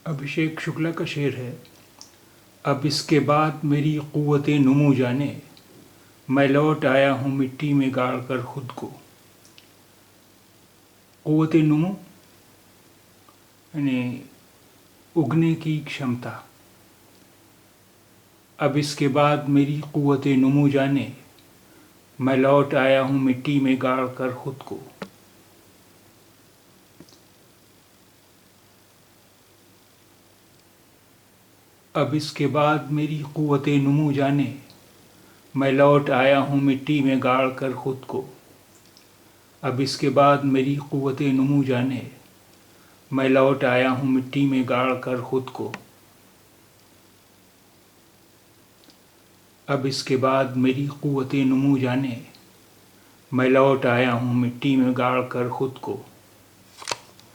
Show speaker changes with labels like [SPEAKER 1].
[SPEAKER 1] अभिषेक शुक्ला का शेर है। अब इसके बाद मेरी क़ुव्वते नुमू जाने, मैं लौट आया हूँ मिट्टी में गाड़ कर खुद को। क़ुव्वते नुमू यानी उगने की क्षमता। अब इसके बाद मेरी क़ुव्वते नुमू जाने, मैं लौट आया हूँ मिट्टी में गाड़ कर खुद को। अब इसके बाद मेरी क़ुव्वते नुमू जाने, मैं लौट आया हूँ मिट्टी में गाड़ कर खुद को। अब इसके बाद मेरी क़ुव्वते नुमू जाने, मैं लौट आया हूँ मिट्टी में गाड़ कर खुद को। अब इसके बाद मेरी क़ुव्वते नुमू जाने, मैं लौट आया हूँ मिट्टी में गाड़ कर खुद को।